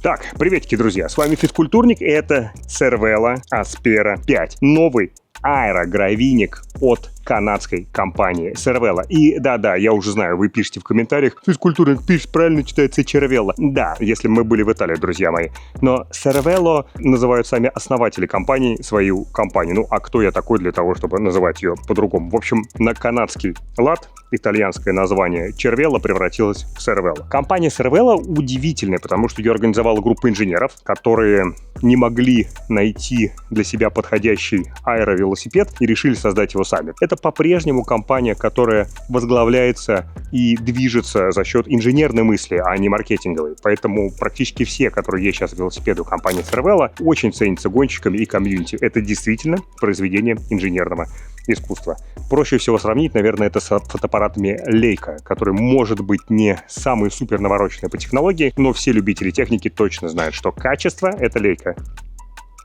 Так, приветики, друзья, с вами Физкультурник, и это Cervelo Aspera 5, новый аэрогравийник от канадской компании Cervelo. И да, я уже знаю, вы пишете в комментариях, Физкультурник пишет, правильно читается Cervelo. Да, если мы были в Италии, друзья мои. Но Cervelo называют сами основатели компании свою компанию. Ну, а кто я такой для того, чтобы называть ее по-другому? В общем, на канадский лад итальянское название Cervelo превратилось в Cervelo. Компания Cervelo удивительная, потому что ее организовала группа инженеров, которые не могли найти для себя подходящий аэровелосипед и решили создать его сами. Это по-прежнему компания, которая возглавляется и движется за счет инженерной мысли, а не маркетинговой. Поэтому практически все, которые есть сейчас в велосипеде у компании Cervelo, очень ценятся гонщиками и комьюнити. Это действительно произведение инженерного искусства. Проще всего сравнить, наверное, это с фотоаппаратами Leica, который может быть не самый супер навороченный по технологии, но все любители техники точно знают, что качество — это Leica.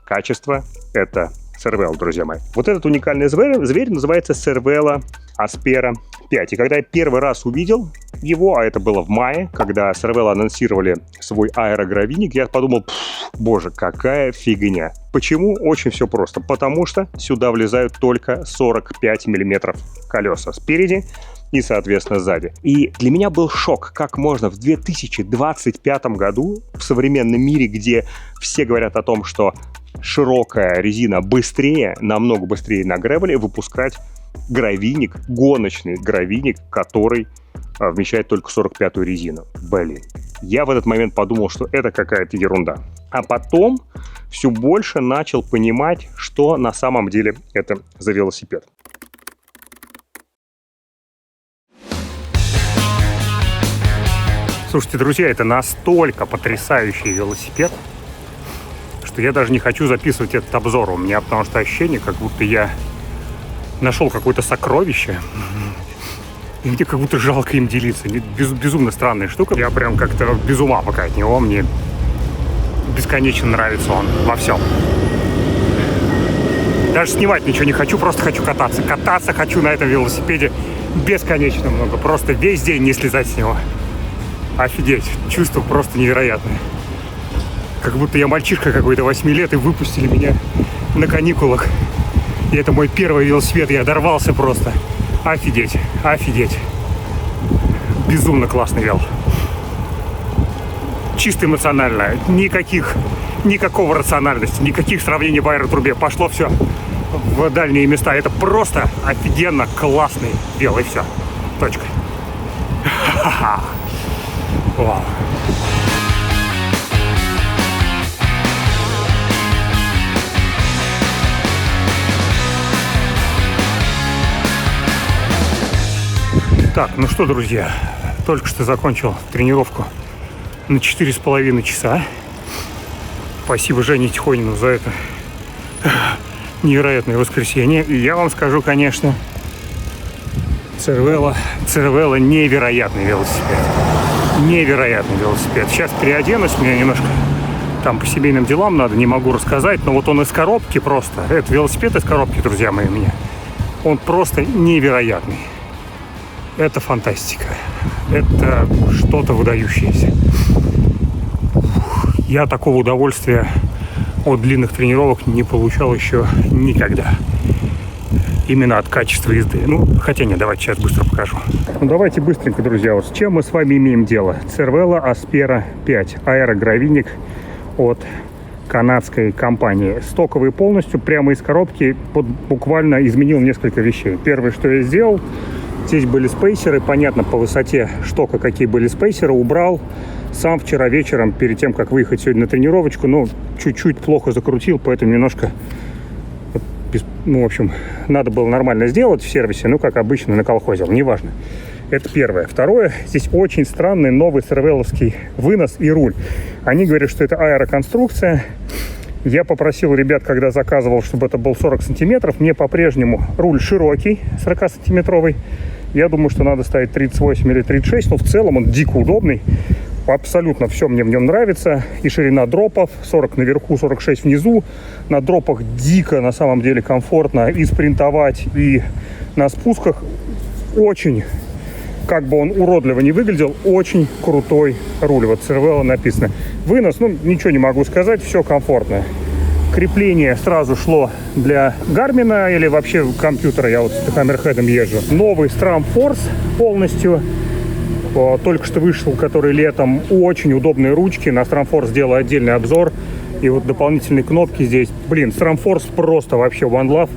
Качество — это Cervelo, друзья мои. Вот этот уникальный зверь называется Cervelo Aspera 5. И когда я первый раз увидел его, а это было в мае, когда Cervelo анонсировали свой аэрогравийник, я подумал, боже, какая фигня. Почему? Очень все просто. Потому что сюда влезают только 45 миллиметров колеса спереди и, соответственно, сзади. И для меня был шок, как можно в 2025 году в современном мире, где все говорят о том, что широкая резина быстрее, намного быстрее на гревеле, выпускать гравийник, гоночный гравийник, который вмещает только 45-ю резину. Блин. Я в этот момент подумал, что это какая-то ерунда. А потом все больше начал понимать, что на самом деле это за велосипед. Слушайте, друзья, это настолько потрясающий велосипед, что я даже не хочу записывать этот обзор у меня, потому что ощущение, как будто я нашел какое-то сокровище, и мне как будто жалко им делиться. Безумно странная штука. Я прям как-то без ума пока от него. Мне бесконечно нравится он во всем. Даже снимать ничего не хочу, просто хочу кататься. Кататься хочу на этом велосипеде бесконечно много. Просто весь день не слезать с него. Офигеть. Чувство просто невероятное. Как будто я мальчишка какой-то 8 лет, и выпустили меня на каникулах. И это мой первый велосипед, я дорвался просто. Офигеть, офигеть. Безумно классный вел. Чисто эмоционально. Никакого рациональности, никаких сравнений в аэротрубе. Пошло все в дальние места. Это просто офигенно классный вел, и все. Точка. Вау. Так, ну что, друзья, только что закончил тренировку на 4,5 часа. Спасибо Жене Тихонину за это невероятное воскресенье. И я вам скажу, конечно, Cervelo невероятный велосипед. Невероятный велосипед. Сейчас переоденусь, мне немножко там по семейным делам надо, не могу рассказать, но вот он из коробки просто. Это велосипед из коробки, друзья мои, у меня. Он просто невероятный. Это фантастика. Это что-то выдающееся. Я такого удовольствия от длинных тренировок не получал еще никогда. Именно от качества езды. Ну, хотя нет, давайте сейчас быстро покажу. Ну, давайте быстренько, друзья. Вот с чем мы с вами имеем дело? Cervelo Aspera 5. Аэрогравийник от канадской компании. Стоковый полностью, прямо из коробки. Вот буквально изменил несколько вещей. Первое, что я сделал, здесь были спейсеры, понятно, по высоте штока, какие были спейсеры, убрал. Сам вчера вечером, перед тем, как выехать сегодня на тренировочку, ну, чуть-чуть плохо закрутил, поэтому немножко, ну, в общем, надо было нормально сделать в сервисе, ну, как обычно, наколхозил, неважно. Это первое. Второе, здесь очень странный новый cervelo'ский вынос и руль. Они говорят, что это аэроконструкция. Я попросил ребят, когда заказывал, чтобы это был 40 сантиметров. Мне по-прежнему руль широкий, 40-сантиметровый. Я думаю, что надо ставить 38 или 36, но в целом он дико удобный. Абсолютно все мне в нем нравится. И ширина дропов 40 наверху, 46 внизу. На дропах дико, на самом деле, комфортно и спринтовать, и на спусках очень как бы он уродливо не выглядел, очень крутой руль. Вот Cervelo написано. Вынос, ну, ничего не могу сказать, все комфортно. Крепление сразу шло для Garmin или вообще компьютера, я вот с Hammerhead езжу. Новый SRAM Force полностью. Только что вышел, который летом. Очень удобные ручки. На SRAM Force сделаю отдельный обзор. И вот дополнительные кнопки здесь. Блин, SRAM Force просто вообще one love.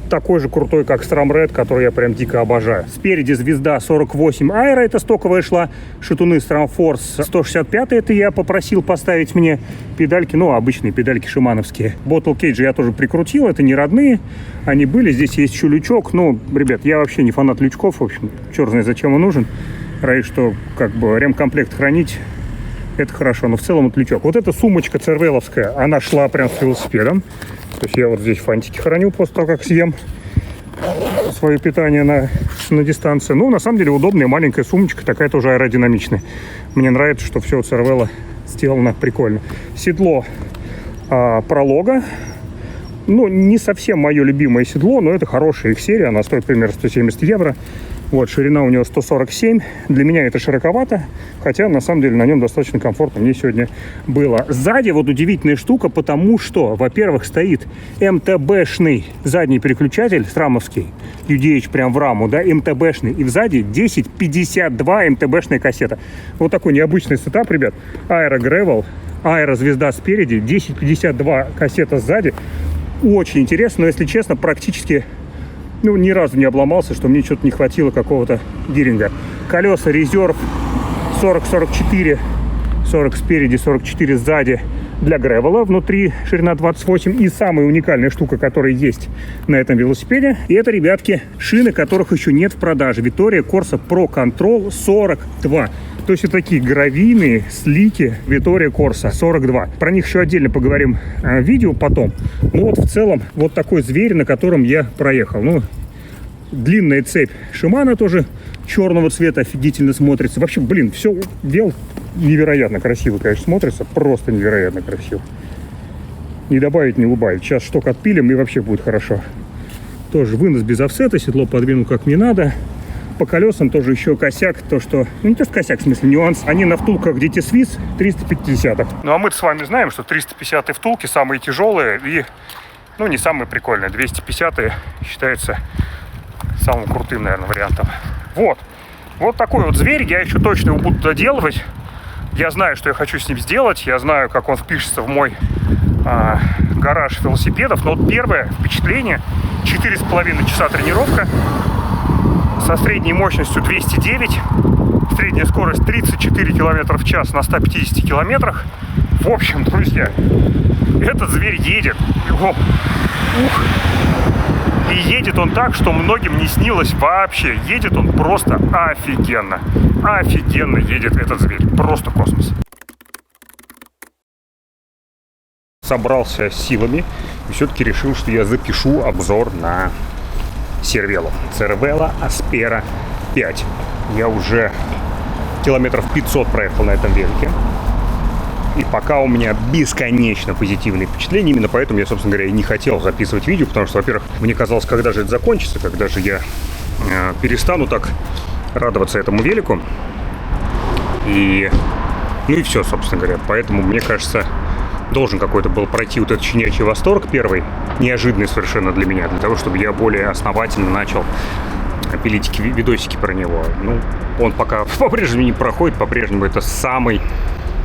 Такой же крутой, как SRAM Red, который я прям дико обожаю. Спереди звезда 48 Aero, это стоковая шла. Шатуны SRAM Force 165, это я попросил поставить мне. Педальки, ну, обычные педальки шимановские. Bottle Cage я тоже прикрутил, это не родные. Они были, здесь есть еще лючок. Ну, ребят, я вообще не фанат лючков, в общем, черт знает, зачем он нужен. Ради, что, как бы, ремкомплект хранить, это хорошо, но в целом это лючок. Вот эта сумочка цервеловская, она шла прям с велосипедом. То есть я вот здесь фантики храню после того, как съем свое питание на дистанции. Ну, на самом деле, удобная маленькая сумочка, такая тоже аэродинамичная. Мне нравится, что все у Cervelo сделано прикольно. Седло Пролога. Ну, не совсем мое любимое седло, но это хорошая их серия. Она стоит примерно 170 евро. Вот, ширина у него 147. Для меня это широковато, хотя, на самом деле, на нем достаточно комфортно мне сегодня было. Сзади вот удивительная штука, потому что, во-первых, стоит МТБшный задний переключатель, срамовский, UDH прям в раму, да, МТБшный, и сзади 1052 МТБшная кассета. Вот такой необычный сетап, ребят. Aero Gravel, Aero звезда спереди, 1052 кассета сзади. Очень интересно, но, если честно, практически... Ну, ни разу не обломался, что мне что-то не хватило какого-то гиринга. Колеса резерв 40-44, 40 спереди, 44 сзади для гревела. Внутри ширина 28. И самая уникальная штука, которая есть на этом велосипеде, и это, ребятки, шины, которых еще нет в продаже. Vittoria Corsa Pro Control 42. То есть это такие гравийные слики Vittoria Corsa 42. Про них еще отдельно поговорим в видео потом. Ну вот в целом вот такой зверь, на котором я проехал. Ну, длинная цепь Shimano тоже черного цвета, офигительно смотрится. Вообще, блин, все вел невероятно красиво, конечно, смотрится. Просто невероятно красиво. Не добавить, не убавить. Сейчас шток отпилим и вообще будет хорошо. Тоже вынос без офсета, седло подвинул как мне надо. По колесам тоже еще косяк, то что... Ну, не то, что косяк, в смысле, нюанс. Они на втулках DT Swiss 350. Ну, а мы с вами знаем, что 350 втулки самые тяжелые и, ну, не самые прикольные. 250 считается самым крутым, наверное, вариантом. Вот. Вот такой вот зверь. Я еще точно его буду доделывать. Я знаю, что я хочу с ним сделать. Я знаю, как он впишется в мой гараж велосипедов. Но вот первое впечатление. 4,5 часа тренировка. Со средней мощностью 209, средняя скорость 34 км в час на 150 километрах. В общем, друзья, этот зверь едет. И едет он так, что многим не снилось вообще. Едет он просто офигенно. Офигенно едет этот зверь. Просто космос. Собрался силами и все-таки решил, что я запишу обзор на Cervelo Aspera 5. Я уже километров 500 проехал на этом велике. И пока у меня бесконечно позитивные впечатления. Именно поэтому я, собственно говоря, и не хотел записывать видео. Потому что, во-первых, мне казалось, когда же это закончится, когда же я перестану так радоваться этому велику. И... Ну и все, собственно говоря. Поэтому, мне кажется, должен какой-то был пройти вот этот щенячий восторг первый, неожиданный совершенно для меня, для того, чтобы я более основательно начал пилить видосики про него. Ну, он пока по-прежнему не проходит, по-прежнему это самый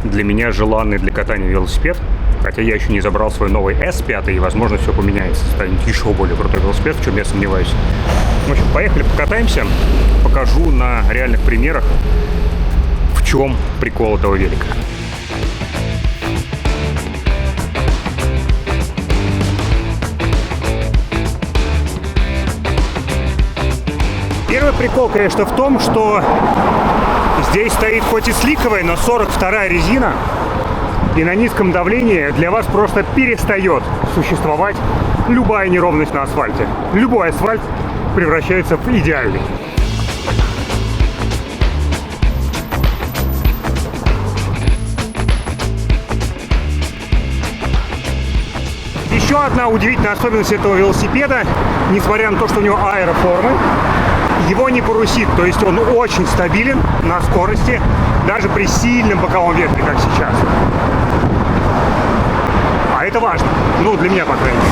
для меня желанный для катания велосипед, хотя я еще не забрал свой новый S5, и, возможно, все поменяется, станет еще более крутой велосипед, в чем я сомневаюсь. В общем, поехали, покатаемся, покажу на реальных примерах, в чем прикол этого велика. Первый прикол, конечно, в том, что здесь стоит хоть и сликовая, но 42-я резина, и на низком давлении для вас просто перестает существовать любая неровность на асфальте. Любой асфальт превращается в идеальный. Еще одна удивительная особенность этого велосипеда, несмотря на то, что у него аэроформы, его не парусит, то есть он очень стабилен на скорости, даже при сильном боковом ветре, как сейчас. А это важно, ну для меня, по крайней мере.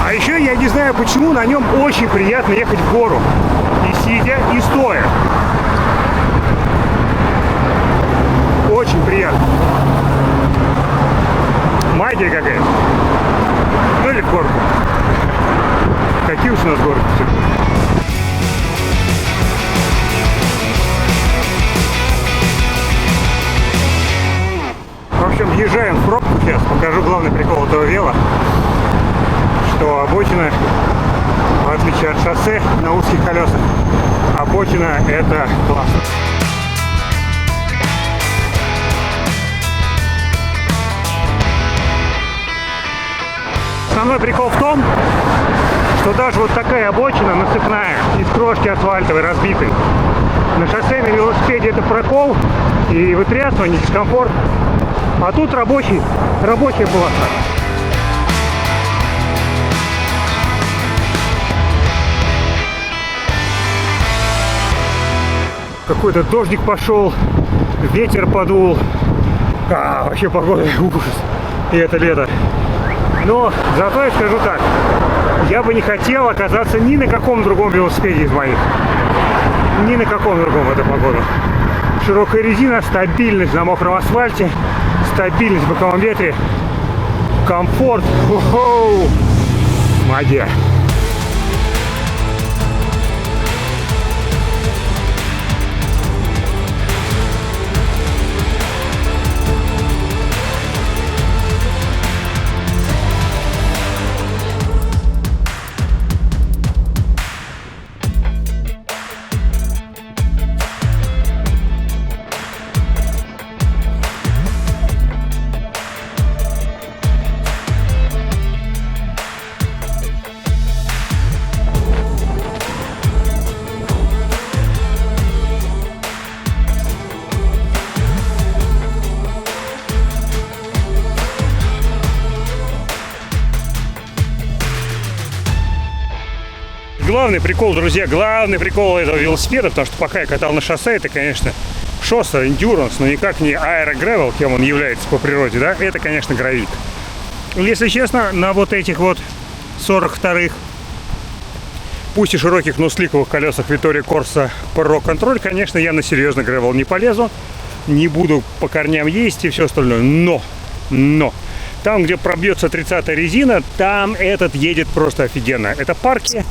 А еще я не знаю почему, на нем очень приятно ехать в гору. И сидя, и стоя. Очень приятно. Магия какая-то. Ну или в горку. Какие уж у нас горки все-таки. В общем, въезжаем в пробку сейчас. Покажу главный прикол этого вела. Что обочина, в отличие от шоссе на узких колесах, обочина — это классно. Основной прикол в том, что даже вот такая обочина насыпная, из крошки асфальтовой разбитой, на шоссе на велосипеде это прокол и вытрясывание, дискомфорт, а тут рабочая полоса. Какой-то дождик пошел, ветер подул. Вообще погода ужас. И это лето. Но зато я скажу так. Я бы не хотел оказаться ни на каком другом велосипеде из моих. Ни на каком другом в эту погоду. Широкая резина, стабильность на мокром асфальте, стабильность в боковом ветре, комфорт. Хо-хо! Магия. Главный прикол, друзья, главный прикол этого велосипеда, потому что пока я катал на шоссе, это, конечно, шоссе, эндюранс, но никак не аэрогревел, кем он является по природе, да, это, конечно, гравик. Если честно, на вот этих вот 42-х, пусть и широких, но сликовых колесах Vittoria Corsa Pro Control, конечно, я на серьезный гревел не полезу, не буду по корням есть и все остальное, но там, где пробьется 30-я резина, там этот едет просто офигенно. Это парки.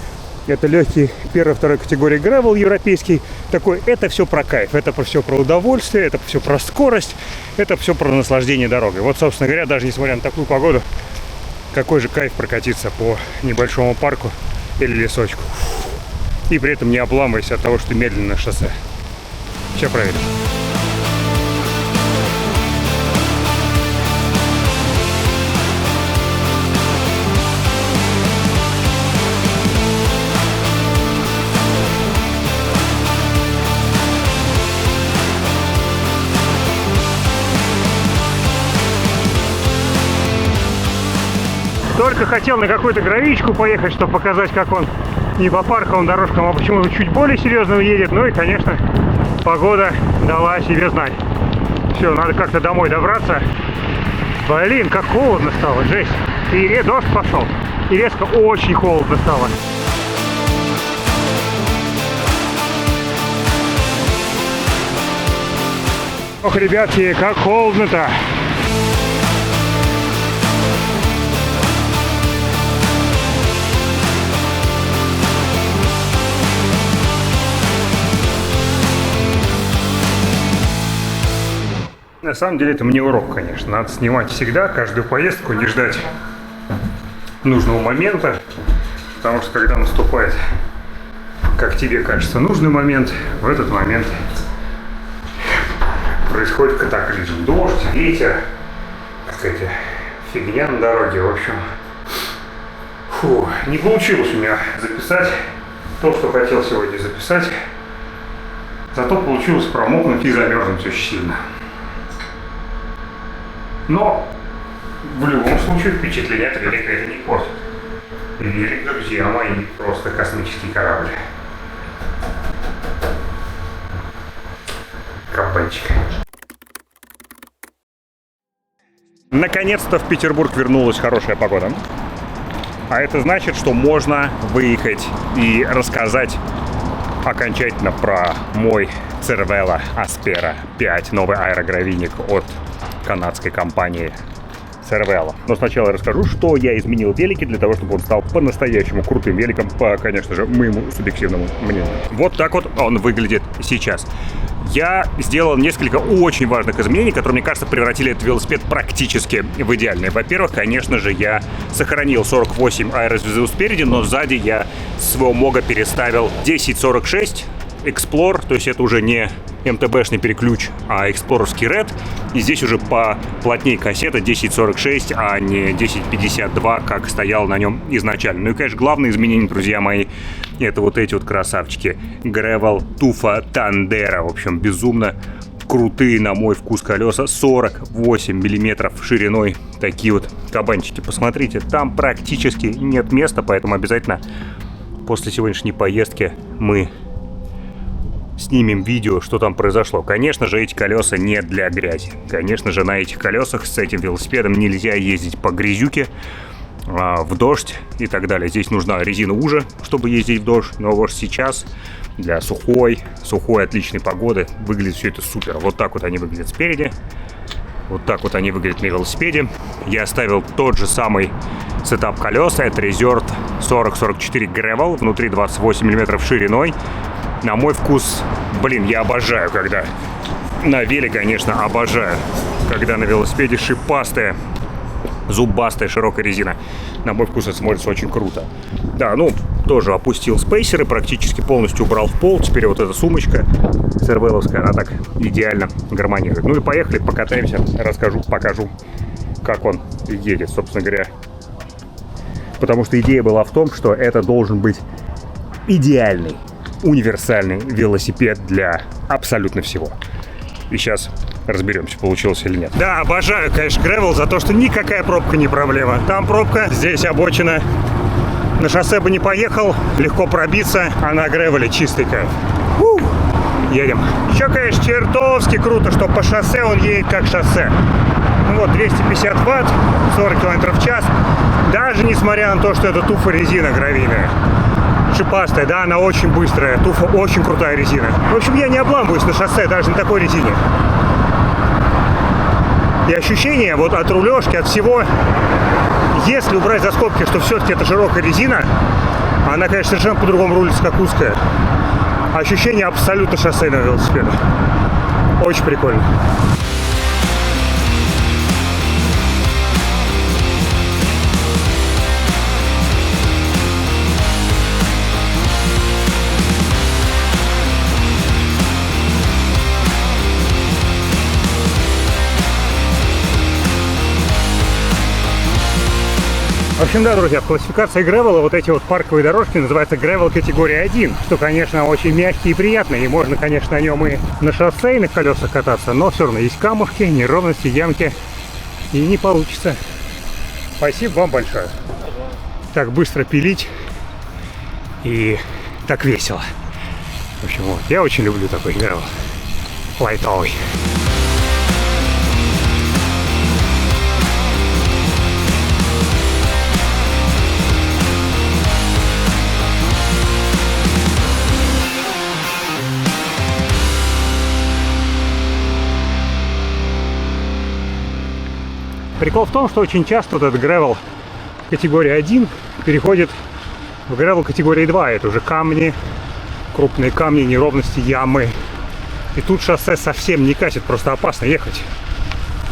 Это легкий первой-второй категории гревел европейский. Такой, это все про кайф, это все про удовольствие, это все про скорость, это все про наслаждение дорогой. Вот, собственно говоря, даже несмотря на такую погоду, какой же кайф прокатиться по небольшому парку или лесочку. И при этом не обламываясь от того, что медленно на шоссе. Сейчас проверим. Только хотел на какую-то гравичку поехать, чтобы показать, как он не по парковым дорожкам, а почему-то чуть более серьезно едет. Ну и, конечно, погода дала о себе знать. Все, надо как-то домой добраться. Блин, как холодно стало, жесть. И дождь пошел. И резко очень холодно стало. Ох, ребятки, как холодно-то. На самом деле это мне урок, конечно. Надо снимать всегда, каждую поездку, не ждать нужного момента. Потому что когда наступает, как тебе кажется, нужный момент, в этот момент происходит катаклизм. Дождь, ветер, какая-то фигня на дороге. В общем, не получилось у меня записать то, что хотел сегодня записать. Зато получилось промокнуть и замерзнуть очень сильно. Но в любом случае впечатление от велика это не портит. Велик, друзья мои, просто космический корабль. Кабанчик. Наконец-то в Петербург вернулась хорошая погода. А это значит, что можно выехать и рассказать окончательно про мой Cervelo Aspera 5, новый аэрогравийник от канадской компании Cervelo. Но сначала я расскажу, что я изменил в велике для того, чтобы он стал по-настоящему крутым великом, по, конечно же, моему субъективному мнению. Вот так вот он выглядит сейчас. Я сделал несколько очень важных изменений, которые, мне кажется, превратили этот велосипед практически в идеальный. Во-первых, конечно же, я сохранил 48 аэрозвезду спереди, но сзади я с своего мога переставил 1046 Explorer, то есть это уже не МТБшный переключ, а эксплоровский Red. И здесь уже поплотнее кассета 1046, а не 1052, как стоял на нем изначально. Ну и, конечно, главное изменение, друзья мои, это вот эти вот красавчики. Gravel Tufa Tandera. В общем, безумно крутые, на мой вкус, колеса. 48 миллиметров шириной. Такие вот кабанчики. Посмотрите, там практически нет места, поэтому обязательно после сегодняшней поездки мы снимем видео, что там произошло. Конечно же, эти колеса не для грязи. Конечно же, на этих колесах с этим велосипедом нельзя ездить по грязюке, в дождь и так далее. Здесь нужна резина уже, чтобы ездить в дождь. Но вот сейчас для сухой отличной погоды выглядит все это супер. Вот так вот они выглядят спереди. Вот так вот они выглядят на велосипеде. Я оставил тот же самый сетап колес. Это Resort 4044 Gravel. Внутри 28 мм шириной. На мой вкус, блин, я обожаю, когда на веле, конечно, обожаю, когда на велосипеде шипастая, зубастая, широкая резина. На мой вкус это смотрится очень круто. Да, ну, тоже опустил спейсеры, практически полностью убрал в пол. Теперь вот эта сумочка сервеловская, она так идеально гармонирует. Ну и поехали, покатаемся, покажу, как он едет, собственно говоря. Потому что идея была в том, что это должен быть идеальный, универсальный велосипед для абсолютно всего. И сейчас разберемся, получилось или нет. Да, обожаю, конечно, Gravel за то, что никакая пробка не проблема. Там пробка, здесь обочина. На шоссе бы не поехал, легко пробиться, а на Gravel чистенько. Едем. Еще, конечно, чертовски круто, что по шоссе он едет как шоссе. Ну вот, 250 ватт, 40 км в час. Даже несмотря на то, что это туфа резина гравийная. Шипастая, да, она очень быстрая. Туфа очень крутая резина. В общем, я не обламываюсь на шоссе даже на такой резине. И ощущение вот от рулежки, от всего, если убрать за скобки, что все-таки это широкая резина, она, конечно, совершенно по-другому рулится, как узкая. Ощущение абсолютно шоссейного велосипеда. Очень прикольно. В общем, да, друзья, в классификации Gravel вот эти вот парковые дорожки называются Gravel категория 1, что, конечно, очень мягкий и приятный, и можно, конечно, на нем и на шоссейных колесах кататься, но все равно есть камушки, неровности, ямки, и не получится. Спасибо вам большое. Так быстро пилить и так весело. В общем, вот, я очень люблю такой Gravel. Лайтовый. Прикол в том, что очень часто вот этот Gravel категория 1 переходит в Gravel категории 2. Это уже камни, крупные камни, неровности, ямы. И тут шоссе совсем не катит, просто опасно ехать.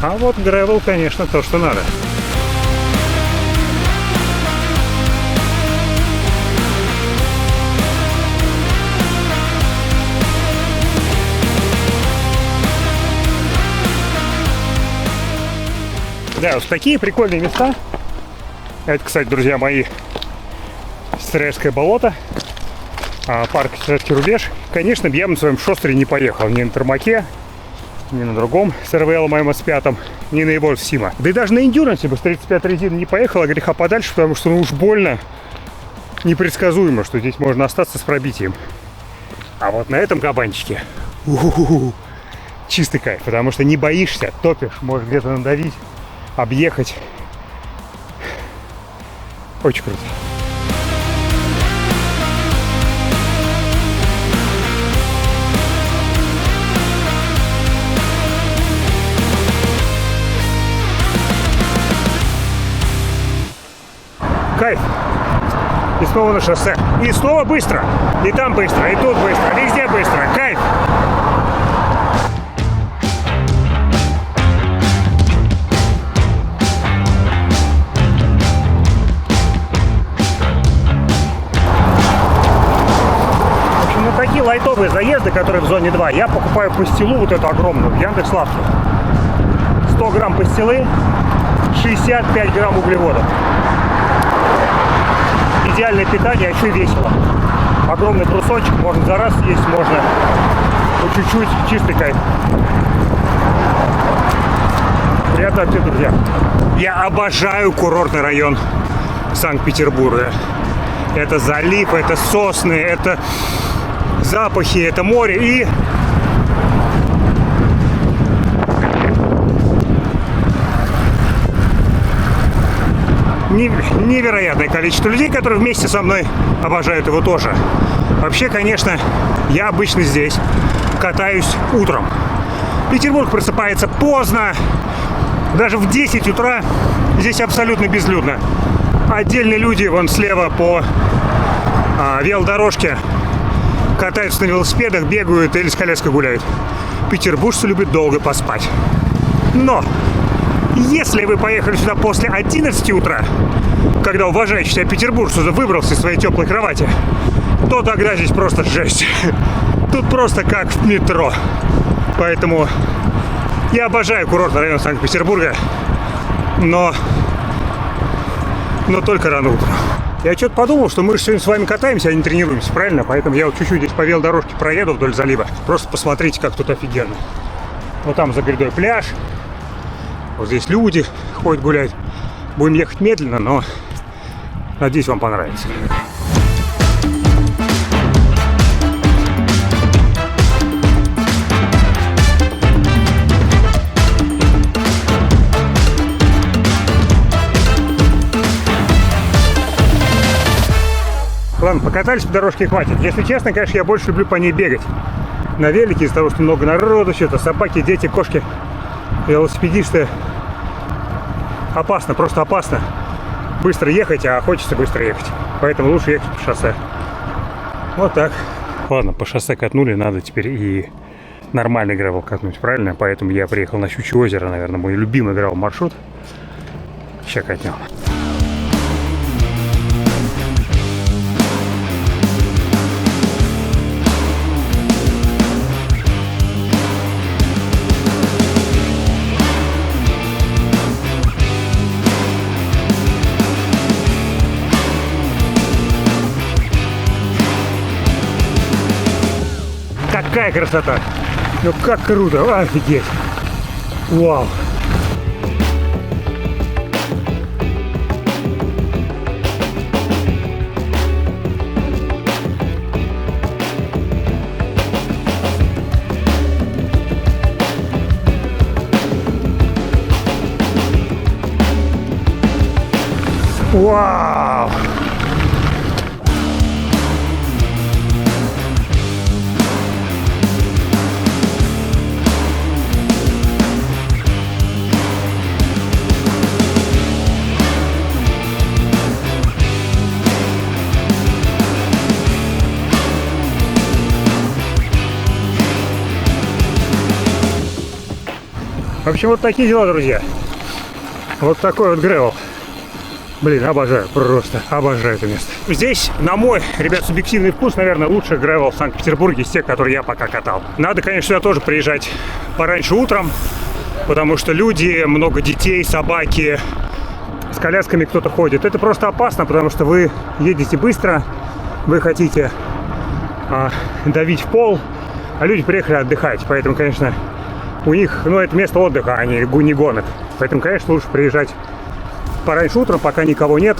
А вот Gravel, конечно, то, что надо. Да, вот такие прикольные места. Это, кстати, друзья мои, Стрельское болото, парк Стрельский рубеж. Конечно, я бы на своем шостере не поехал, ни на Тормаке, ни на другом СРВЛ моем S5, ни на его Сима. Да и даже на эндюрансе бы с 35 резины не поехала, греха подальше, потому что ну уж больно непредсказуемо, что здесь можно остаться с пробитием. А вот на этом кабанчике чистый кайф, потому что не боишься, топишь, можешь где-то надавить, объехать. Очень круто. Кайф. И снова на шоссе. И снова быстро. И там быстро, и тут быстро, везде быстро. Кайф. В общем, на такие лайтовые заезды, которые в зоне 2, я покупаю пастилу вот эту огромную в Яндекс.Лавке. 100 грамм пастилы, 65 грамм углеводов. Идеальное питание, а еще и весело. Огромный брусочек, можно за раз съесть, можно по чуть-чуть, чистый кайф. Приятного аппетита, друзья. Я обожаю курортный район Санкт-Петербурга. Это залив, это сосны, это запахи, это море и... невероятное количество людей, которые вместе со мной обожают его тоже. Вообще, конечно, я обычно здесь катаюсь утром. Петербург просыпается поздно, даже в 10 утра здесь абсолютно безлюдно. Отдельные люди вон слева по велодорожке катаются на велосипедах, бегают или с коляской гуляют. Петербуржцы любят долго поспать. Но если вы поехали сюда после 11 утра, когда уважающий себя петербуржец уже выбрался из своей теплой кровати, то тогда здесь просто жесть. Тут просто как в метро. Поэтому я обожаю курортный район Санкт-Петербурга, но только рано утром. Я что-то подумал, что мы же сегодня с вами катаемся, а не тренируемся, правильно? Поэтому я вот чуть-чуть здесь по велодорожке проеду вдоль залива. Просто посмотрите, как тут офигенно. Вот там за грядой пляж. Вот здесь люди ходят гулять. Будем ехать медленно, но надеюсь, вам понравится. Ладно, покатались по дорожке, хватит. Если честно, конечно, я больше люблю по ней бегать. На велике из-за того, что много народу, что-то собаки, дети, кошки, велосипедисты. Опасно, просто опасно быстро ехать, а хочется быстро ехать. Поэтому лучше ехать по шоссе. Вот так. Ладно, по шоссе катнули, надо теперь и нормальный гравел катнуть, правильно? Поэтому я приехал на Щучье озеро, наверное, мой любимый гравел маршрут. Сейчас катнем. Какая красота! Ну как круто! Офигеть! Вау! Вау! В общем, вот такие дела, друзья. Вот такой вот грэвел. Блин, обожаю, просто обожаю это место. Здесь, на мой, ребят, субъективный вкус, наверное, лучший грэвел в Санкт-Петербурге из тех, которые я пока катал. Надо, конечно, сюда тоже приезжать пораньше утром, потому что люди, много детей, собаки, с колясками кто-то ходит. Это просто опасно, потому что вы едете быстро, вы хотите давить в пол, а люди приехали отдыхать. Поэтому, конечно, У них, ну, это место отдыха, а не гонок. Поэтому, конечно, лучше приезжать пораньше утром, пока никого нет.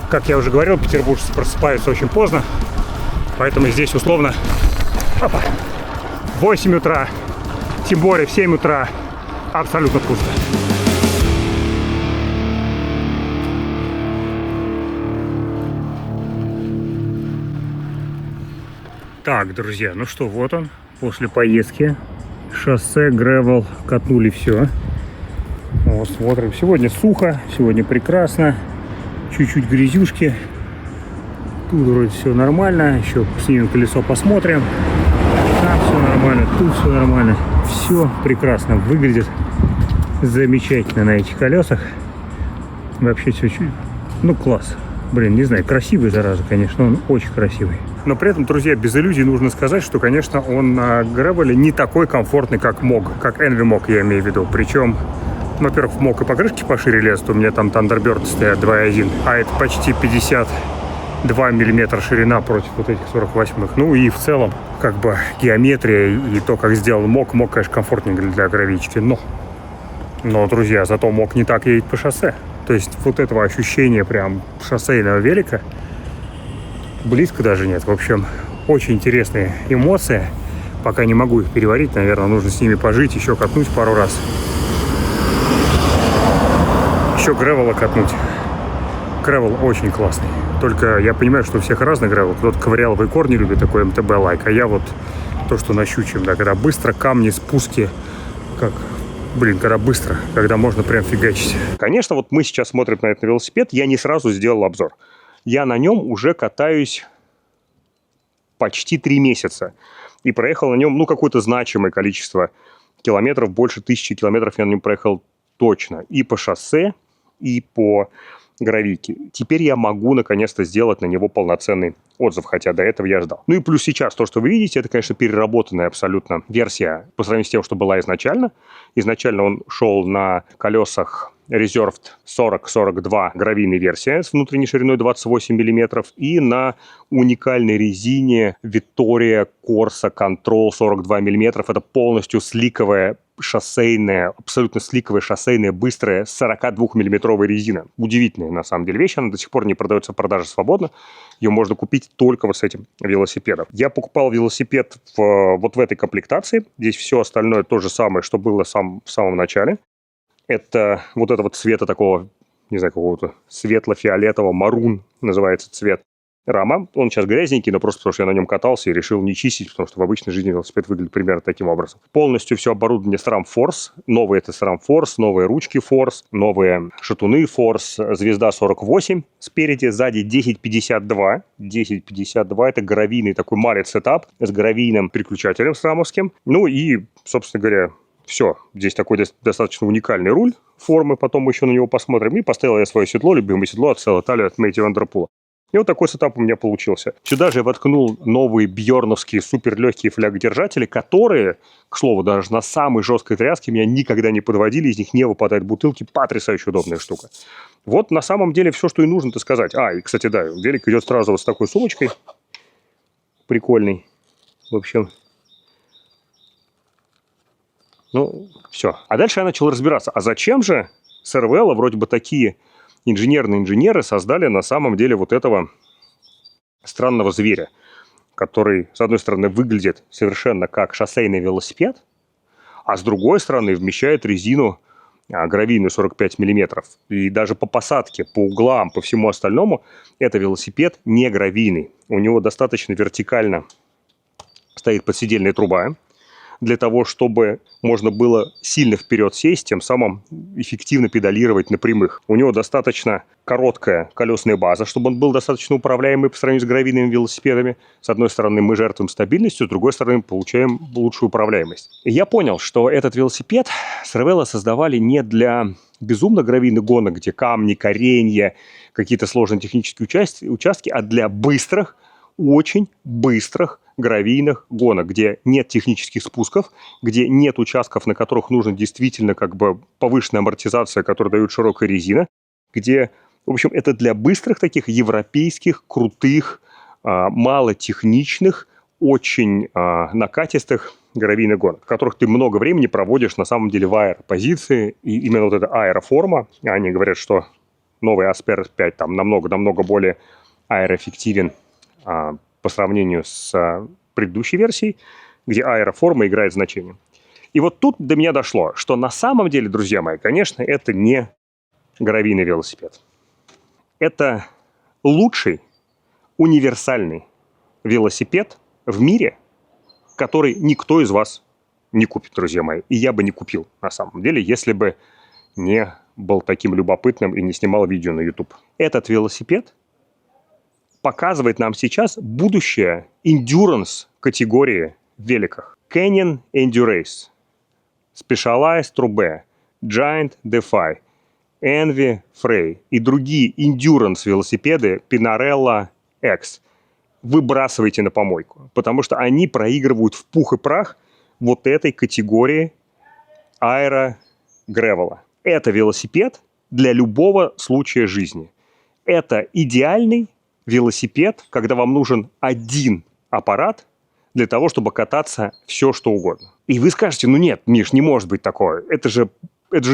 Как я уже говорил, петербуржцы просыпаются очень поздно. Поэтому здесь условно 8 утра, тем более в 7 утра абсолютно пусто. Так, друзья, ну что, вот он, после поездки. Шоссе, гревел, катнули все. Вот, смотрим. Сегодня сухо, сегодня прекрасно. Чуть-чуть грязюшки. Тут вроде все нормально. Еще снимем колесо, посмотрим. Там все нормально, тут все нормально. Все прекрасно выглядит. Замечательно на этих колесах. Вообще все чуть. Ну, класс. Блин, не знаю, красивый, зараза, конечно. Он очень красивый. Но при этом, друзья, без иллюзий нужно сказать, что, конечно, он на гревеле не такой комфортный, как мог. Как Envy мог, я имею в виду. Причем, во-первых, мог и покрышки пошире лезут. У меня там Thunderbird стоят 2.1. А это почти 52 миллиметра ширина против вот этих 48-х. Ну и в целом, как бы, геометрия и то, как сделал мог, конечно, комфортнее для гравички. Но, друзья, зато мог не так ездить по шоссе. То есть вот этого ощущения прям шоссейного велика близко даже нет. В общем, очень интересные эмоции. Пока не могу их переварить. Наверное, нужно с ними пожить, еще катнуть пару раз. Еще гревела катнуть. Гревел очень классный. Только я понимаю, что у всех разный гревел. Кто-то ковыряловый корни любит, такой МТБ-лайк. А я вот то, что на щучьем, да, когда быстро, камни, спуски, когда быстро, когда можно прям фигачить. Конечно, вот мы сейчас смотрим на этот велосипед, я не сразу сделал обзор. Я на нем уже катаюсь почти 3 месяца. И проехал на нем, ну, какое-то значимое количество километров. Больше 1000 километров я на нем проехал точно. И по шоссе, и по гравийке. Теперь я могу, наконец-то, сделать на него полноценный отзыв, хотя до этого я ждал. Ну и плюс сейчас то, что вы видите, это, конечно, переработанная абсолютно версия по сравнению с тем, что была изначально. Изначально он шел на колесах Reserved 40-42 гравийной версия с внутренней шириной 28 мм и на уникальной резине Vittoria Corsa Control 42 мм. Это полностью сликовая шоссейная, абсолютно сликовая шоссейная быстрая 42-миллиметровая резина. Удивительная на самом деле вещь, она до сих пор не продается в продаже свободно. Ее можно купить только вот с этим велосипедом. Я покупал велосипед вот в этой комплектации. Здесь все остальное то же самое, что было в самом начале. Это вот этого цвета такого, не знаю, какого-то светло-фиолетового, марун называется цвет рама. Он сейчас грязненький, но просто потому что я на нем катался и решил не чистить, потому что в обычной жизни велосипед выглядит примерно таким образом. Полностью все оборудование SRAM Force. Новые это SRAM Force, новые ручки Force, новые шатуны Force, звезда 48 спереди, сзади 1052. 1052 это гравийный такой малет-сетап с гравийным переключателем SRAM-овским. Ну и, собственно говоря, все. Здесь такой достаточно уникальный руль формы, потом мы еще на него посмотрим. И поставил я свое седло, любимое седло от Cell Italia от Мэтью Вандерпула. И вот такой сетап у меня получился. Сюда же я воткнул новые бьорновские суперлегкие флягодержатели, которые, к слову, даже на самой жесткой тряске меня никогда не подводили, из них не выпадают бутылки. Потрясающе удобная штука. Вот на самом деле все, что и нужно-то сказать. И, кстати, да, велик идет сразу вот с такой сумочкой. Прикольный. В общем... Ну, все. А дальше я начал разбираться. А зачем же Cervelo, вроде бы такие инженерные инженеры, создали на самом деле вот этого странного зверя, который, с одной стороны, выглядит совершенно как шоссейный велосипед, а с другой стороны, вмещает резину гравийную 45 мм. И даже по посадке, по углам, по всему остальному, это велосипед не гравийный. У него достаточно вертикально стоит подседельная труба, для того, чтобы можно было сильно вперед сесть, тем самым эффективно педалировать на прямых. У него достаточно короткая колесная база, чтобы он был достаточно управляемый по сравнению с гравийными велосипедами. С одной стороны, мы жертвуем стабильностью, с другой стороны, получаем лучшую управляемость. И я понял, что этот велосипед Cervelo создавали не для безумно гравийных гонок, где камни, коренья, какие-то сложные технические участки, а для быстрых, очень быстрых гравийных гонок, где нет технических спусков, где нет участков, на которых нужно действительно как бы повышенная амортизация, которую дает широкая резина, где, в общем, это для быстрых таких европейских, крутых, малотехничных, очень накатистых гравийных гонок, в которых ты много времени проводишь на самом деле в аэропозиции, и именно вот эта аэроформа, они говорят, что новый Aspera 5 там намного более аэроэффективен по сравнению с предыдущей версией, где аэроформа играет значение. И вот тут до меня дошло, что на самом деле, друзья мои, конечно, это не гравийный велосипед. Это лучший универсальный велосипед в мире, который никто из вас не купит, друзья мои. И я бы не купил, на самом деле, если бы не был таким любопытным и не снимал видео на YouTube. Этот велосипед показывает нам сейчас будущее endurance категории в великах. Canyon Endurace, Specialized Roubaix, Giant Defy, Envy Frey и другие endurance велосипеды Pinarello X выбрасывайте на помойку, потому что они проигрывают в пух и прах вот этой категории аэрогревела. Это велосипед для любого случая жизни. Это идеальный велосипед, когда вам нужен один аппарат для того, чтобы кататься все, что угодно. И вы скажете, ну нет, Миш, не может быть такое. Это же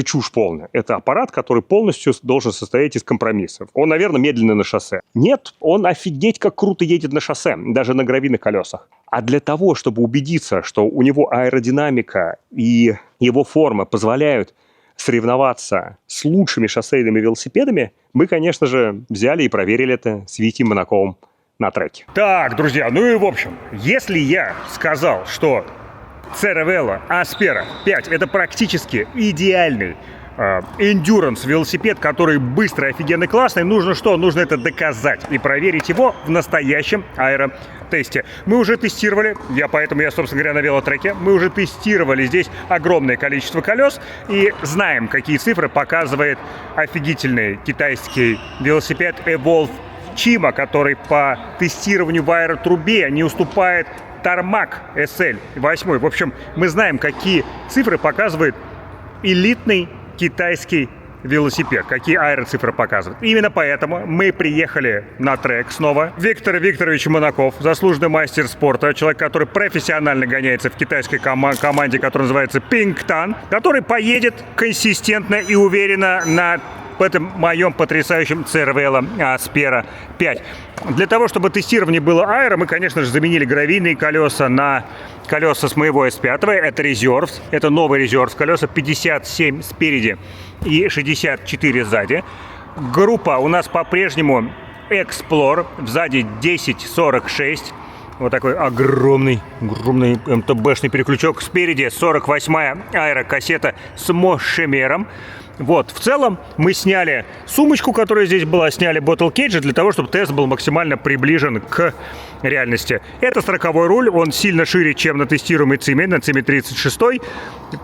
чушь полная. Это аппарат, который полностью должен состоять из компромиссов. Он, наверное, медленный на шоссе. Нет, он офигеть как круто едет на шоссе, даже на гравийных колесах. А для того, чтобы убедиться, что у него аэродинамика и его форма позволяют соревноваться с лучшими шоссейными велосипедами, мы, конечно же, взяли и проверили это с Витей Манаковым на треке. Так, друзья, ну и в общем, если я сказал, что Cervelo Aspera 5 это практически идеальный endurance велосипед, который быстрый, офигенный, классный, нужно что? Нужно это доказать и проверить его в настоящем аэротесте. Мы уже тестировали, поэтому я, собственно говоря, на велотреке, мы уже тестировали здесь огромное количество колес и знаем, какие цифры показывает офигительный китайский велосипед Evolve Chima, который по тестированию в аэротрубе не уступает Tarmac SL 8. В общем, мы знаем, какие цифры показывает элитный китайский велосипед, какие аэроцифры показывают. Именно поэтому мы приехали на трек снова. Виктор Викторович Манаков, заслуженный мастер спорта, человек, который профессионально гоняется в китайской команде, которая называется Pingtan, который поедет консистентно и уверенно на этом моем потрясающем Cervelo Aspera 5. Для того, чтобы тестирование было аэро, мы, конечно же, заменили гравийные колеса на колеса с моего S5. Это Reserves, это новый Reserves, колеса 57 спереди и 64 сзади. Группа у нас по-прежнему Explore, сзади 1046. Вот такой огромный МТБшный переключок. Спереди 48-я аэрокассета с мошемером. Вот, в целом мы сняли сумочку, которая здесь была, сняли Bottle Cage для того, чтобы тест был максимально приближен к реальности. Это 40-й руль, он сильно шире, чем на тестируемой ЦИМе, на ЦИМе 36.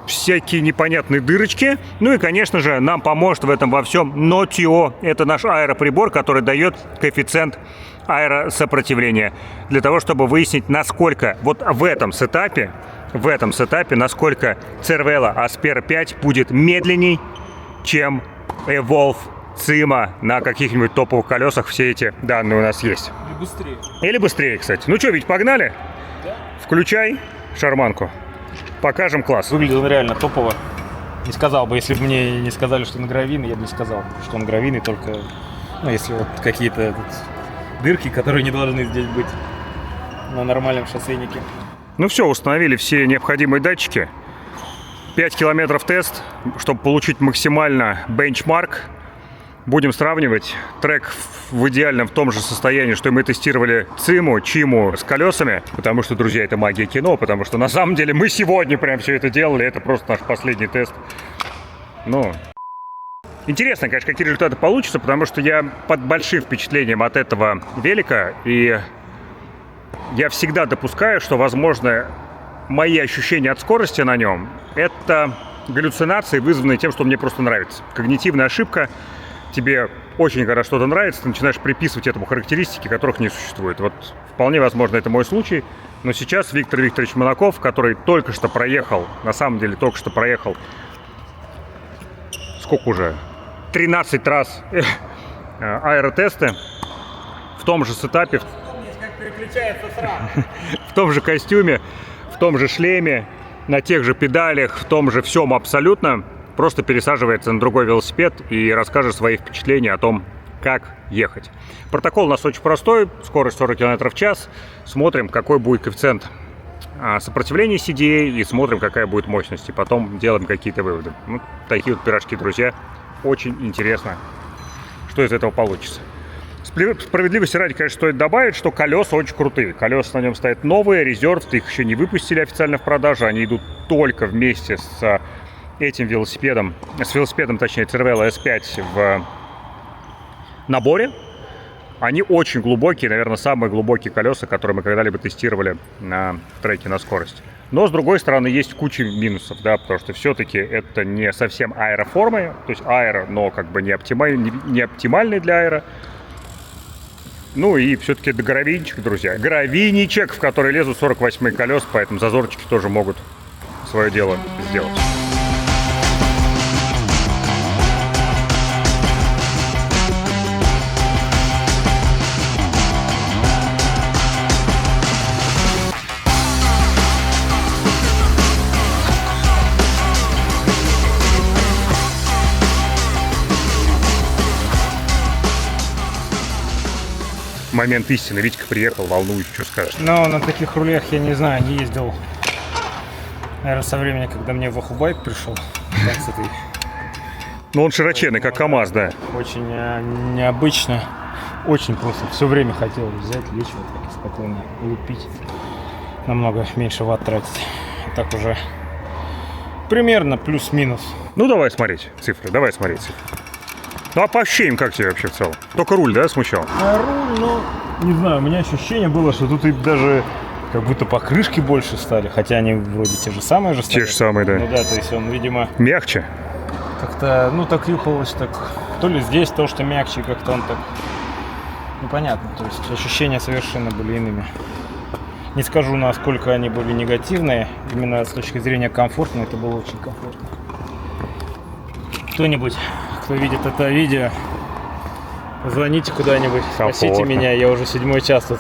Всякие непонятные дырочки. Ну и, конечно же, нам поможет в этом во всем Notio. Это наш аэроприбор, который дает коэффициент аэросопротивления. Для того, чтобы выяснить, насколько вот в этом сетапе, насколько Cervelo Aspera 5 будет медленней, чем Evolve Cima на каких-нибудь топовых колесах. Все эти данные у нас есть. Или быстрее. Или быстрее, кстати. Ну что, ведь погнали? Да. Включай шарманку. Покажем класс. Выглядел он реально топово. Не сказал бы, если бы мне не сказали, что он гравийный, я бы не сказал, что он гравийный, только, ну, если вот какие-то дырки, которые не должны здесь быть на нормальном шоссейнике. Ну все, установили все необходимые датчики. 5 километров тест, чтобы получить максимально бенчмарк. Будем сравнивать трек в идеальном в том же состоянии, что мы тестировали Чиму с колесами. Потому что, друзья, это магия кино. Потому что на самом деле мы сегодня прям все это делали. Это просто наш последний тест. Ну, интересно, конечно, какие результаты получатся. Потому что я под большим впечатлением от этого велика. И я всегда допускаю, что, возможно, мои ощущения от скорости на нем — это галлюцинации, вызванные тем, что мне просто нравится. Когнитивная ошибка. Тебе очень когда что-то нравится, ты начинаешь приписывать этому характеристики, которых не существует. Вот вполне возможно, это мой случай. Но сейчас Виктор Викторович Манаков, который только что проехал, на самом деле только что проехал, сколько уже? 13 раз аэротесты в том же сетапе, в том же костюме, в том же шлеме, на тех же педалях, в том же всем абсолютно, просто пересаживается на другой велосипед и расскажет свои впечатления о том, как ехать. Протокол у нас очень простой, скорость 40 км в час. Смотрим, какой будет коэффициент сопротивления CDA и смотрим, какая будет мощность. И потом делаем какие-то выводы. Ну, такие вот пирожки, друзья. Очень интересно, что из этого получится. Справедливости ради, конечно, стоит добавить, что колеса очень крутые. Колеса на нем стоят новые, резерв, их еще не выпустили официально в продажу. Они идут только вместе с этим велосипедом, точнее, Cervelo S5 в наборе. Они очень глубокие, наверное, самые глубокие колеса, которые мы когда-либо тестировали на треке на скорость. Но, с другой стороны, есть куча минусов, да, потому что все-таки это не совсем аэроформы, то есть аэро, но как бы не оптимальный для аэро. Ну и все-таки это гравийничек, друзья. Гравийничек, в который лезут 48 колес, поэтому зазорчики тоже могут свое дело сделать. Момент истины. Витька приехал, волнуюсь, что скажешь. Но на таких рулях, я не знаю, не ездил. Наверное, со времени, когда мне в Ахубайк пришел. Так, с этой... Ну, он широченный, как КамАЗ, да. Очень необычно. Очень просто. Все время хотел взять, лечь вот так и спокойно лупить. Намного меньше ватт тратить. А так уже примерно плюс-минус. Ну, давай смотреть цифры, Ну, а по ощущениям, как тебе вообще в целом? Только руль, да, смущал? Руль, ну, не знаю, у меня ощущение было, что тут и даже как будто покрышки больше стали, хотя они вроде те же самые же стали. Те же самые, да. Ну да, то есть он, видимо... Мягче? Как-то, ну, так юхалось, так... То ли здесь то, что мягче, как-то он так... Непонятно, то есть ощущения совершенно были иными. Не скажу, насколько они были негативные, именно с точки зрения комфортно, это было очень комфортно. Кто-нибудь, кто видит это видео, позвоните куда-нибудь, спросите меня, я уже 7-й час тут.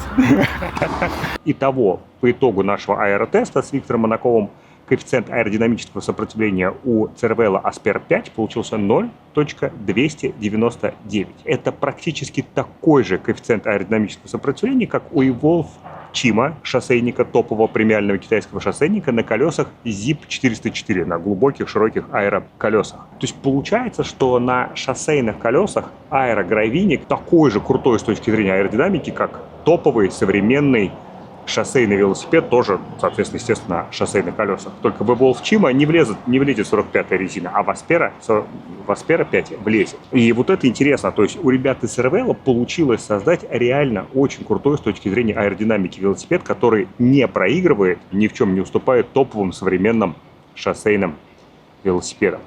Итого, по итогу нашего аэротеста с Виктором Манаковым коэффициент аэродинамического сопротивления у Cervelo Aspera 5 получился 0,299. Это практически такой же коэффициент аэродинамического сопротивления, как у Evolve Chima, шоссейника, топового премиального китайского шоссейника на колесах ZIP 404, на глубоких, широких аэроколесах. То есть получается, что на шоссейных колесах аэрогравийник такой же крутой с точки зрения аэродинамики, как топовый современный шоссейный велосипед, тоже, соответственно, естественно, на шоссейных колесах. Только в Evolve Chima не влезет 45-я резина, а в Aspera 5 влезет. И вот это интересно. То есть у ребят из Cervelo получилось создать реально очень крутой с точки зрения аэродинамики велосипед, который не проигрывает, ни в чем не уступает топовым современным шоссейным велосипедам.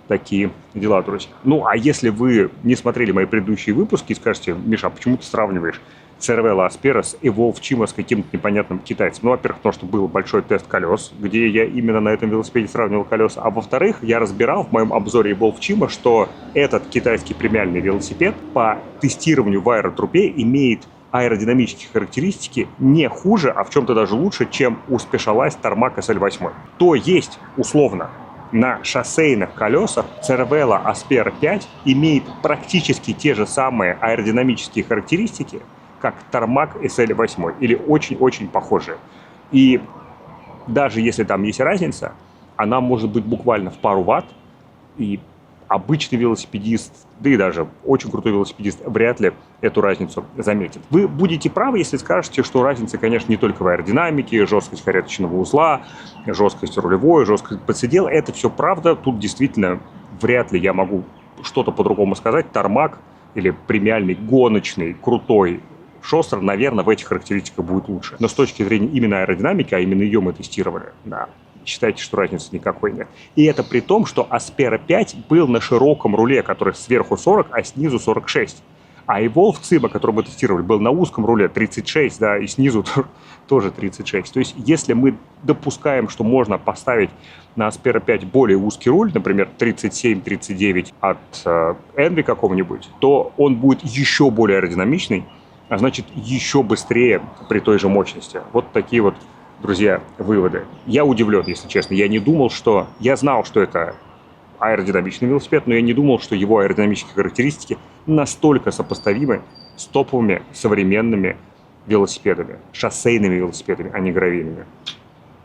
Такие дела, друзья. Ну, а если вы не смотрели мои предыдущие выпуски и скажете: Миша, а почему ты сравниваешь Cervelo Aspera с Evolve Chima с каким-то непонятным китайцем? Ну, во-первых, потому что был большой тест колес, где я именно на этом велосипеде сравнивал колеса. А во-вторых, я разбирал в моем обзоре Evolve Chima, что этот китайский премиальный велосипед по тестированию в аэротрупе имеет аэродинамические характеристики не хуже, а в чем-то даже лучше, чем у Specialized Tarmac SL8. То есть, условно, на шоссейных колесах Cervelo Aspera 5 имеет практически те же самые аэродинамические характеристики, как Tarmac SL8, или очень-очень похожие. И даже если там есть разница, она может быть буквально в пару ватт, и обычный велосипедист, да и даже очень крутой велосипедист вряд ли эту разницу заметит. Вы будете правы, если скажете, что разница, конечно, не только в аэродинамике, жесткость кареточного узла, жесткость рулевой, жесткость подседела. Это все правда. Тут действительно вряд ли я могу что-то по-другому сказать. Tarmac или премиальный, гоночный, крутой шоссер, наверное, в этих характеристиках будет лучше. Но с точки зрения именно аэродинамики, а именно ее мы тестировали, да, считайте, что разницы никакой нет. И это при том, что Aspera 5 был на широком руле, который сверху 40, а снизу 46. А Evolve Chima, который мы тестировали, был на узком руле 36, да, и снизу тоже 36. То есть, если мы допускаем, что можно поставить на Aspera 5 более узкий руль, например, 37-39 от Envy какого-нибудь, то он будет еще более аэродинамичный, а значит, еще быстрее при той же мощности. Вот такие вот Друзья, выводы. Я удивлен, если честно. Я знал, что это аэродинамичный велосипед, но я не думал, что его аэродинамические характеристики настолько сопоставимы с топовыми современными велосипедами, шоссейными велосипедами, а не гравийными.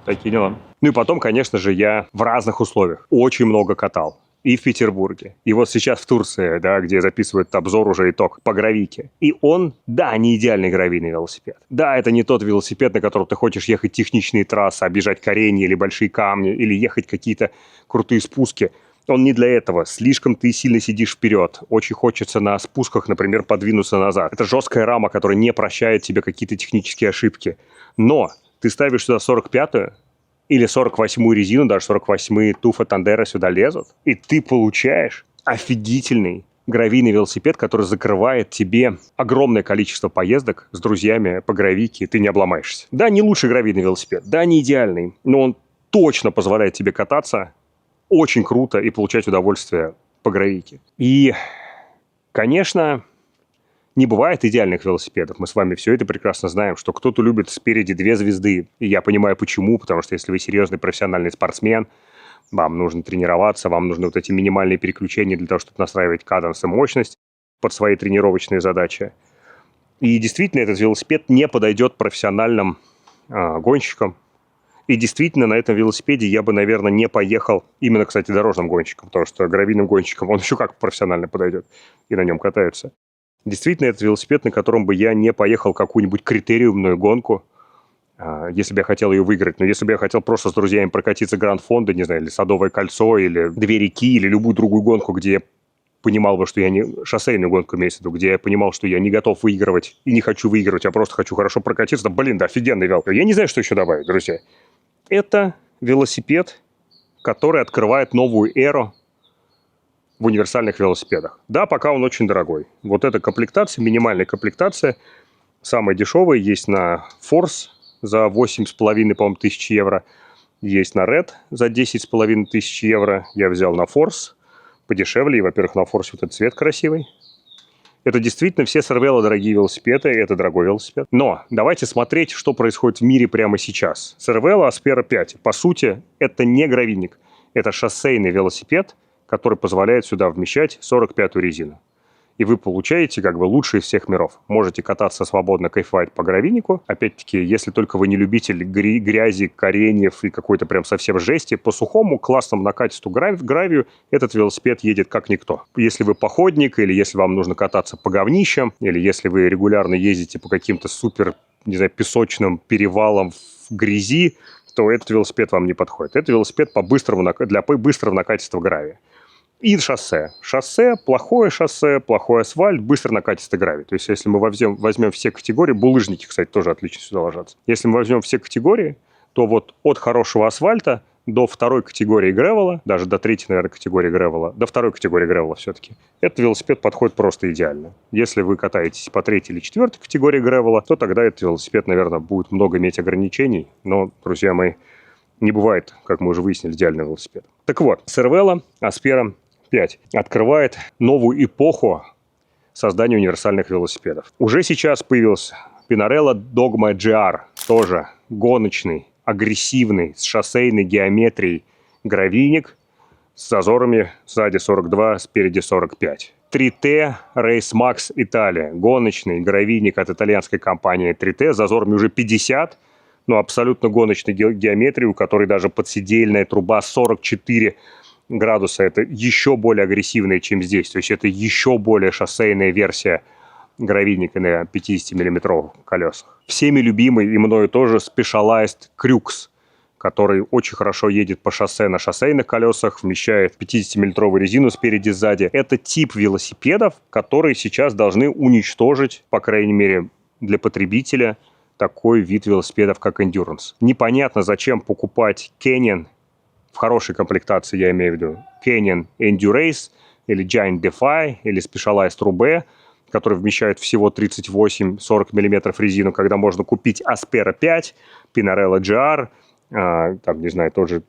Такие дела. Ну и потом, конечно же, я в разных условиях очень много катал. И в Петербурге, и вот сейчас в Турции, да, где записывают обзор уже итог по гравийке. И он, да, не идеальный гравийный велосипед. Да, это не тот велосипед, на котором ты хочешь ехать техничные трассы, объезжать коренья или большие камни, или ехать какие-то крутые спуски. Он не для этого. Слишком ты сильно сидишь вперед. Очень хочется на спусках, например, подвинуться назад. Это жесткая рама, которая не прощает тебе какие-то технические ошибки. Но ты ставишь сюда 45-ю, или 48-ю резину, даже 48-е Туфа Тандера сюда лезут, и ты получаешь офигительный гравийный велосипед, который закрывает тебе огромное количество поездок с друзьями по гравийке, и ты не обломаешься. Да, не лучший гравийный велосипед, да, не идеальный, но он точно позволяет тебе кататься очень круто и получать удовольствие по гравийке. И, конечно, не бывает идеальных велосипедов. Мы с вами все это прекрасно знаем, что кто-то любит спереди 2 звезды. И я понимаю, почему. Потому что если вы серьезный профессиональный спортсмен, вам нужно тренироваться, вам нужны вот эти минимальные переключения для того, чтобы настраивать каданс и мощность под свои тренировочные задачи. И действительно, этот велосипед не подойдет профессиональным гонщикам. И действительно, на этом велосипеде я бы, наверное, не поехал именно, кстати, дорожным гонщиком, потому что гравийным гонщиком он еще как профессионально подойдет и на нем катаются. Действительно, это велосипед, на котором бы я не поехал какую-нибудь критериумную гонку, если бы я хотел ее выиграть. Но если бы я хотел просто с друзьями прокатиться Гранд-Фонда, не знаю, или Садовое кольцо, или Две реки, или любую другую гонку, где я понимал бы, что я не... шоссейную гонку имеется в виду, где я понимал, что я не готов выигрывать и не хочу выигрывать, а просто хочу хорошо прокатиться, да офигенный вел. Я не знаю, что еще добавить, друзья. Это велосипед, который открывает новую эру в универсальных велосипедах. Да, пока он очень дорогой. Вот эта комплектация, минимальная комплектация, самая дешевая, есть на Force за 8,5, по-моему, тысяч евро. Есть на Red за 10,5 тысяч евро. Я взял на Force подешевле. И, во-первых, на Force вот этот цвет красивый. Это действительно все Cervelo дорогие велосипеды, это дорогой велосипед. Но давайте смотреть, что происходит в мире прямо сейчас. Cervelo Aspera 5, по сути, это не гравийник. Это шоссейный велосипед, который позволяет сюда вмещать 45-ю резину. И вы получаете как бы лучший из всех миров. Можете кататься свободно, кайфовать по гравийнику. Опять-таки, если только вы не любитель грязи, кореньев и какой-то прям совсем жести, по сухому, классному накатисту гравию этот велосипед едет как никто. Если вы походник, или если вам нужно кататься по говнищам, или если вы регулярно ездите по каким-то супер, не знаю, песочным перевалам в грязи, то этот велосипед вам не подходит. Это велосипед для быстрого накатистого гравия. И шоссе. Плохой асфальт, быстро накатистый гравий. То есть, если мы возьмем все категории, булыжники, кстати, тоже отлично сюда ложатся. Если мы возьмем все категории, то вот от хорошего асфальта до второй категории гревела, даже до третьей, наверное, категории гревела, до второй категории гревела все-таки, этот велосипед подходит просто идеально. Если вы катаетесь по третьей или четвертой категории гревела, то тогда этот велосипед, наверное, будет много иметь ограничений. Но, друзья мои, не бывает, как мы уже выяснили, идеального велосипеда. Так вот, Cervelo Aspera 5 открывает новую эпоху создания универсальных велосипедов. Уже сейчас появился Pinarello Dogma GR, тоже гоночный, агрессивный, с шоссейной геометрией гравийник с зазорами сзади 42, спереди 45. 3T Race Max Italia, гоночный гравийник от итальянской компании 3T с зазорами уже 50, но абсолютно гоночной геометрии, у которой даже подседельная труба 44 градуса. Это еще более агрессивная, чем здесь. То есть это еще более шоссейная версия гравийника на 50-миллиметровых колесах. Всеми любимый и мною тоже Specialized Crux, который очень хорошо едет по шоссе на шоссейных колесах, вмещает 50-миллиметровую резину спереди и сзади. Это тип велосипедов, которые сейчас должны уничтожить, по крайней мере, для потребителя, такой вид велосипедов, как Endurance. Непонятно, зачем покупать Canyon в хорошей комплектации, я имею в виду Canyon Endurace или Giant Defy или Specialized Roubaix, который вмещает всего 38-40 мм резину, когда можно купить Aspera 5, Pinarello GR, там, не знаю, тоже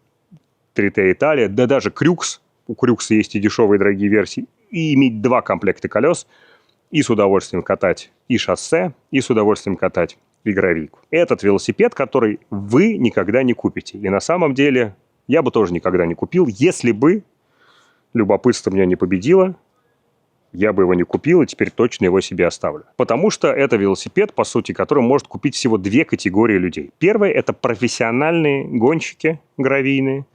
3T Italia, да даже Crux, у Crux есть и дешевые, и дорогие версии, и иметь 2 комплекта колес, и с удовольствием катать и шоссе, и с удовольствием катать и гравийку. Этот велосипед, который вы никогда не купите. И на самом деле я бы тоже никогда не купил, если бы любопытство меня не победило, я бы его не купил и теперь точно его себе оставлю. Потому что это велосипед, по сути, который может купить всего две категории людей. Первая – это профессиональные гонщики гравийные,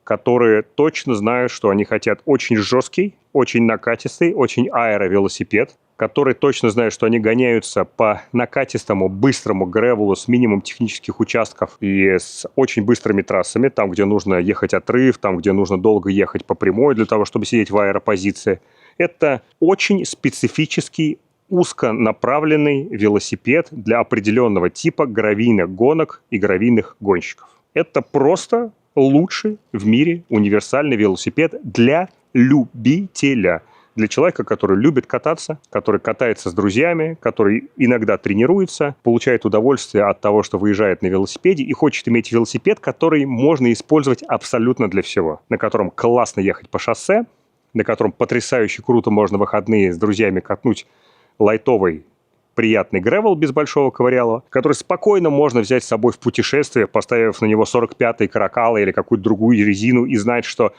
которые точно знают, что они хотят очень жесткий, очень накатистый, очень аэровелосипед, которые точно знают, что они гоняются по накатистому, быстрому гревелу с минимумом технических участков и с очень быстрыми трассами, там, где нужно ехать отрыв, там, где нужно долго ехать по прямой для того, чтобы сидеть в аэропозиции. Это очень специфический, узконаправленный велосипед для определенного типа гравийных гонок и гравийных гонщиков. Это просто лучший в мире универсальный велосипед для любителя. Для человека, который любит кататься, который катается с друзьями, который иногда тренируется, получает удовольствие от того, что выезжает на велосипеде и хочет иметь велосипед, который можно использовать абсолютно для всего, на котором классно ехать по шоссе, на котором потрясающе круто можно в выходные с друзьями катнуть лайтовый, приятный гревел без большого ковырялова, который спокойно можно взять с собой в путешествие, поставив на него 45-й каракал или какую-то другую резину и знать, что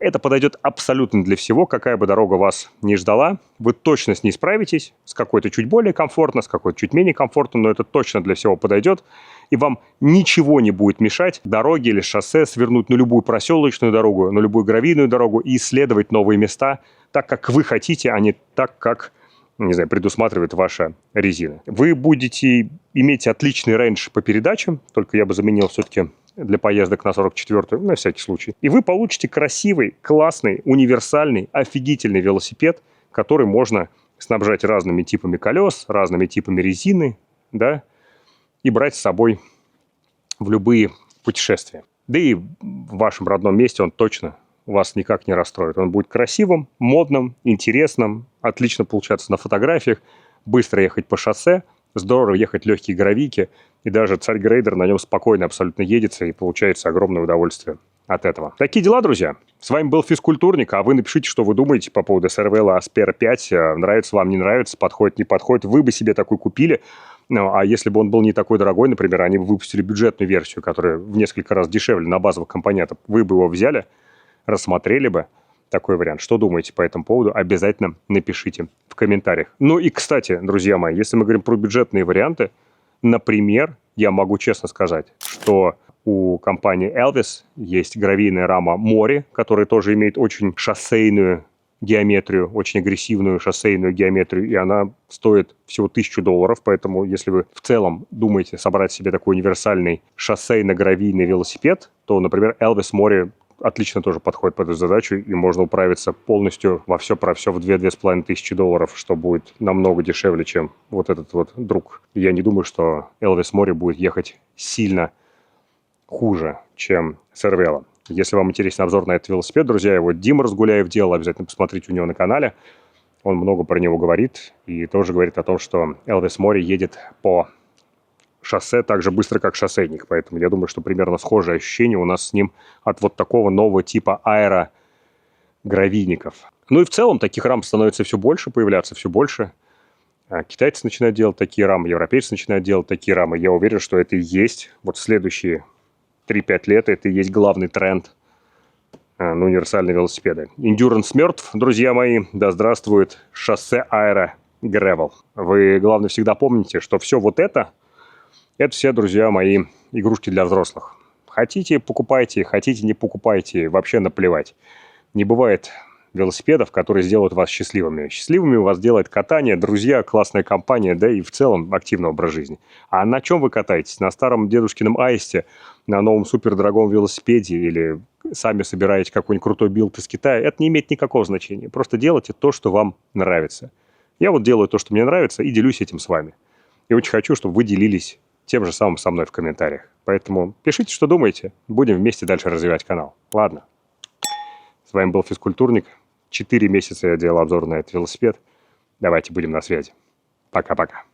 это подойдет абсолютно для всего, какая бы дорога вас ни ждала. Вы точно с ней справитесь, с какой-то чуть более комфортно, с какой-то чуть менее комфортно, но это точно для всего подойдет. И вам ничего не будет мешать дороге или шоссе свернуть на любую проселочную дорогу, на любую гравийную дорогу и исследовать новые места так, как вы хотите, а не так, как, не знаю, предусматривает ваша резина. Вы будете иметь отличный рейндж по передачам, только я бы заменил все-таки для поездок на 44-ю, на всякий случай. И вы получите красивый, классный, универсальный, офигительный велосипед, который можно снабжать разными типами колес, разными типами резины, да, и брать с собой в любые путешествия. Да и в вашем родном месте он точно вас никак не расстроит. Он будет красивым, модным, интересным, отлично получаться на фотографиях, быстро ехать по шоссе, здорово ехать легкие гравийки, и даже царь-грейдер на нем спокойно абсолютно едется, и получается огромное удовольствие от этого. Такие дела, друзья. С вами был Физкультурник, а вы напишите, что вы думаете по поводу Cervelo Aspera 5. Нравится вам, не нравится, подходит, не подходит. Вы бы себе такой купили. Ну, а если бы он был не такой дорогой, например, они бы выпустили бюджетную версию, которая в несколько раз дешевле на базовых компонентах, вы бы его взяли, рассмотрели бы такой вариант. Что думаете по этому поводу? Обязательно напишите в комментариях. Ну и, кстати, друзья мои, если мы говорим про бюджетные варианты, например, я могу честно сказать, что у компании Elvis есть гравийная рама Mori, которая тоже имеет очень шоссейную геометрию, очень агрессивную шоссейную геометрию, и она стоит всего $1000, поэтому если вы в целом думаете собрать себе такой универсальный шоссейно-гравийный велосипед, то, например, Elvis Mori отлично тоже подходит под эту задачу, и можно управиться полностью во все про все в $2500, что будет намного дешевле, чем вот этот вот друг. Я не думаю, что Elvis Mori будет ехать сильно хуже, чем Cervelo. Если вам интересен обзор на этот велосипед, друзья, его Дима Разгуляев делал, обязательно посмотрите у него на канале. Он много про него говорит и тоже говорит о том, что Elvis Mori едет по шоссе так же быстро, как шоссейник. Поэтому я думаю, что примерно схожие ощущения у нас с ним от вот такого нового типа аэрогравийников. Ну и в целом таких рам становится все больше, появляться все больше. Китайцы начинают делать такие рамы, европейцы начинают делать такие рамы. Я уверен, что это и есть вот следующие 3-5 лет, это и есть главный тренд на универсальные велосипеды. Endurance мертв, друзья мои. Да здравствует шоссе аэро гревел. Вы, главное, всегда помните, что все вот это все, друзья мои, игрушки для взрослых. Хотите – покупайте, хотите – не покупайте, вообще наплевать. Не бывает велосипедов, которые сделают вас счастливыми. Счастливыми вас делает катание, друзья, классная компания, да и в целом активный образ жизни. А на чем вы катаетесь? На старом дедушкином аисте, на новом супердорогом велосипеде или сами собираете какой-нибудь крутой билд из Китая? Это не имеет никакого значения. Просто делайте то, что вам нравится. Я вот делаю то, что мне нравится, и делюсь этим с вами. И очень хочу, чтобы вы делились тем же самым со мной в комментариях. Поэтому пишите, что думаете. Будем вместе дальше развивать канал. Ладно. С вами был Физкультурник. 4 месяца я делал обзор на этот велосипед. Давайте будем на связи. Пока-пока.